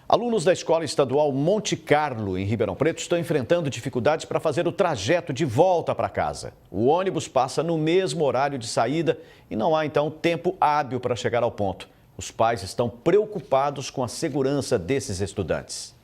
Alunos da Escola Estadual Monte Carlo, em Ribeirão Preto, estão enfrentando dificuldades para fazer o trajeto de volta para casa. O ônibus passa no mesmo horário de saída e não há, então, tempo hábil para chegar ao ponto. Os pais estão preocupados com a segurança desses estudantes.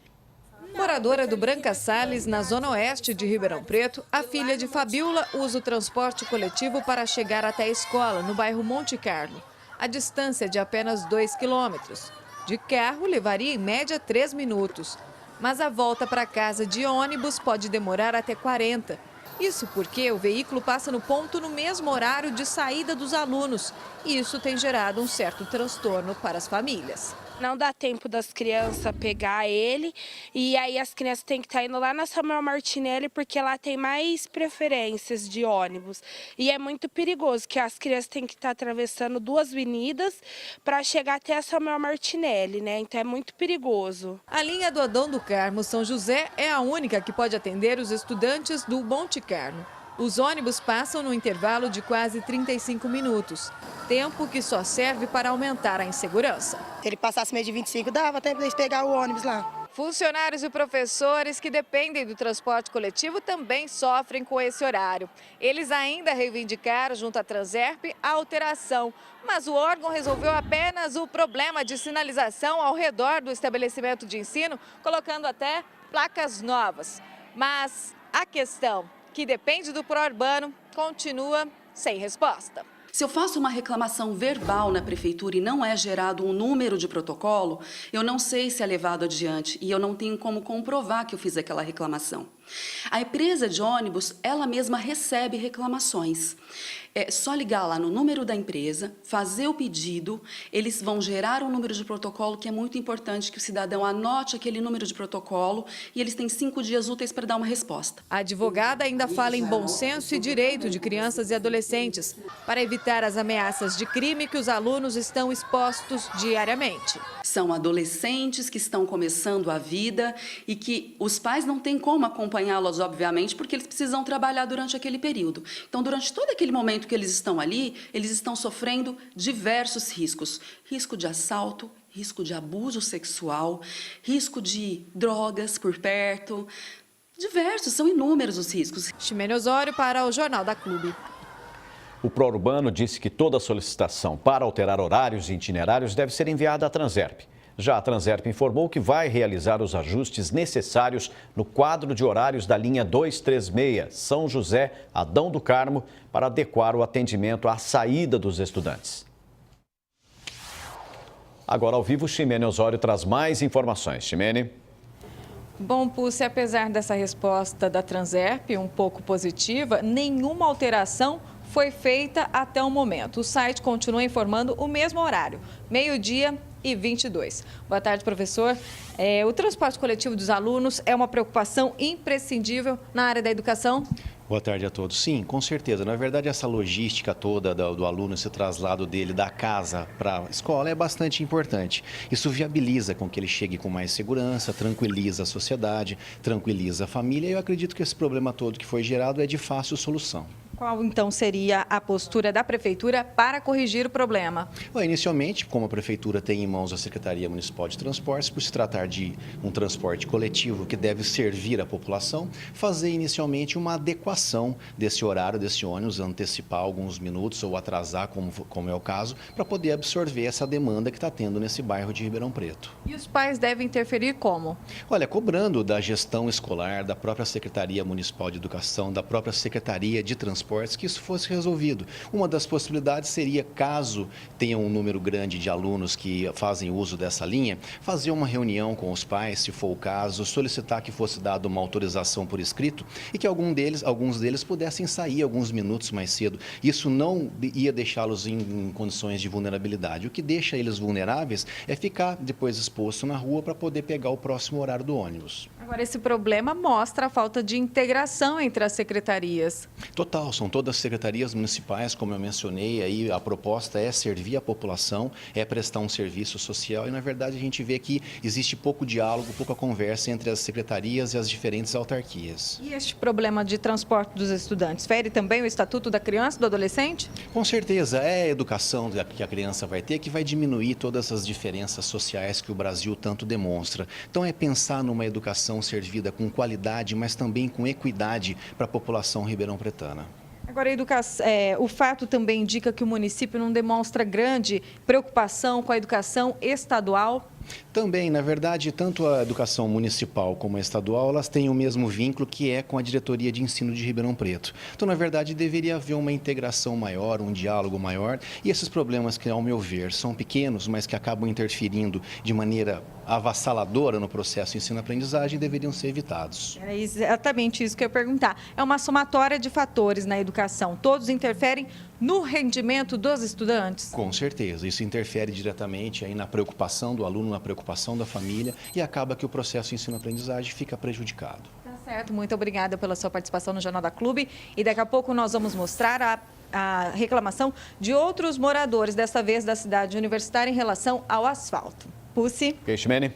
Moradora do Branca Salles, na zona oeste de Ribeirão Preto, a filha de Fabiola usa o transporte coletivo para chegar até a escola, no bairro Monte Carlo. A distância é de apenas 2 quilômetros. De carro, levaria em média 3 minutos. Mas a volta para casa de ônibus pode demorar até 40. Isso porque o veículo passa no ponto no mesmo horário de saída dos alunos. E isso tem gerado um certo transtorno para as famílias. Não dá tempo das crianças pegar ele e aí as crianças têm que estar indo lá na Samuel Martinelli porque lá tem mais preferências de ônibus. E é muito perigoso que as crianças têm que estar atravessando 2 avenidas para chegar até a Samuel Martinelli, né? Então é muito perigoso. A linha do Adão do Carmo São José é a única que pode atender os estudantes do Monte Carlo. Os ônibus passam no intervalo de quase 35 minutos, tempo que só serve para aumentar a insegurança. Se ele passasse meio de 25, dava tempo de pegar o ônibus lá. Funcionários e professores que dependem do transporte coletivo também sofrem com esse horário. Eles ainda reivindicaram junto à Transerp a alteração, mas o órgão resolveu apenas o problema de sinalização ao redor do estabelecimento de ensino, colocando até placas novas. Mas a questão que depende do Prourbano continua sem resposta. Se eu faço uma reclamação verbal na prefeitura e não é gerado um número de protocolo, eu não sei se é levado adiante e eu não tenho como comprovar que eu fiz aquela reclamação. A empresa de ônibus, ela mesma recebe reclamações. É só ligar lá no número da empresa, fazer o pedido, eles vão gerar um número de protocolo que é muito importante que o cidadão anote aquele número de protocolo e eles têm 5 dias úteis para dar uma resposta. A advogada ainda fala em bom senso e direito de crianças e adolescentes para evitar as ameaças de crime que os alunos estão expostos diariamente. São adolescentes que estão começando a vida e que os pais não têm como acompanhá-los, obviamente, porque eles precisam trabalhar durante aquele período. Então, durante todo aquele momento que eles estão ali, eles estão sofrendo diversos riscos. Risco de assalto, risco de abuso sexual, risco de drogas por perto. Diversos, são inúmeros os riscos. Ximene Osório para o Jornal da Clube. O Prourbano disse que toda solicitação para alterar horários e itinerários deve ser enviada à Transerp. Já a Transerp informou que vai realizar os ajustes necessários no quadro de horários da linha 236, São José, Adão do Carmo, para adequar o atendimento à saída dos estudantes. Agora, ao vivo, Ximene Osório traz mais informações. Ximene. Bom, Pulse, apesar dessa resposta da Transerp um pouco positiva, nenhuma alteração foi feita até o momento. O site continua informando o mesmo horário, 12h22. Boa tarde, professor. O transporte coletivo dos alunos é uma preocupação imprescindível na área da educação? Boa tarde a todos. Sim, com certeza. Na verdade, essa logística toda do aluno, esse traslado dele da casa para a escola é bastante importante. Isso viabiliza com que ele chegue com mais segurança, tranquiliza a sociedade, tranquiliza a família. E eu acredito que esse problema todo que foi gerado é de fácil solução. Qual, então, seria a postura da Prefeitura para corrigir o problema? Inicialmente, como a Prefeitura tem em mãos a Secretaria Municipal de Transportes, por se tratar de um transporte coletivo que deve servir a população, fazer inicialmente uma adequação desse horário, desse ônibus, antecipar alguns minutos ou atrasar, como é o caso, para poder absorver essa demanda que está tendo nesse bairro de Ribeirão Preto. E os pais devem interferir como? Olha, cobrando da gestão escolar, da própria Secretaria Municipal de Educação, da própria Secretaria de Transportes, que isso fosse resolvido. Uma das possibilidades seria, caso tenha um número grande de alunos que fazem uso dessa linha, fazer uma reunião com os pais, se for o caso, solicitar que fosse dada uma autorização por escrito e que alguns deles pudessem sair alguns minutos mais cedo. Isso não ia deixá-los em condições de vulnerabilidade. O que deixa eles vulneráveis é ficar depois exposto na rua para poder pegar o próximo horário do ônibus. Agora, esse problema mostra a falta de integração entre as secretarias. Total, são todas secretarias municipais, como eu mencionei, aí a proposta é servir a população, é prestar um serviço social e, na verdade, a gente vê que existe pouco diálogo, pouca conversa entre as secretarias e as diferentes autarquias. E este problema de transporte dos estudantes fere também o Estatuto da Criança e do Adolescente? Com certeza, é a educação que a criança vai ter que vai diminuir todas as diferenças sociais que o Brasil tanto demonstra. Então, é pensar numa educação servida com qualidade, mas também com equidade para a população ribeirão-pretana. Agora, o fato também indica que o município não demonstra grande preocupação com a educação estadual. Também, na verdade, tanto a educação municipal como a estadual, elas têm o mesmo vínculo que é com a Diretoria de Ensino de Ribeirão Preto. Então, na verdade, deveria haver uma integração maior, um diálogo maior. E esses problemas que, ao meu ver, são pequenos, mas que acabam interferindo de maneira avassaladora no processo ensino-aprendizagem, deveriam ser evitados. É exatamente isso que eu ia perguntar. É uma somatória de fatores na educação. Todos interferem no rendimento dos estudantes? Com certeza. Isso interfere diretamente aí na preocupação do aluno, na preocupação da família e acaba que o processo ensino-aprendizagem fica prejudicado. Tá certo. Muito obrigada pela sua participação no Jornal da Clube. E daqui a pouco nós vamos mostrar a reclamação de outros moradores, dessa vez da cidade universitária, em relação ao asfalto. Pucci. Queixmene.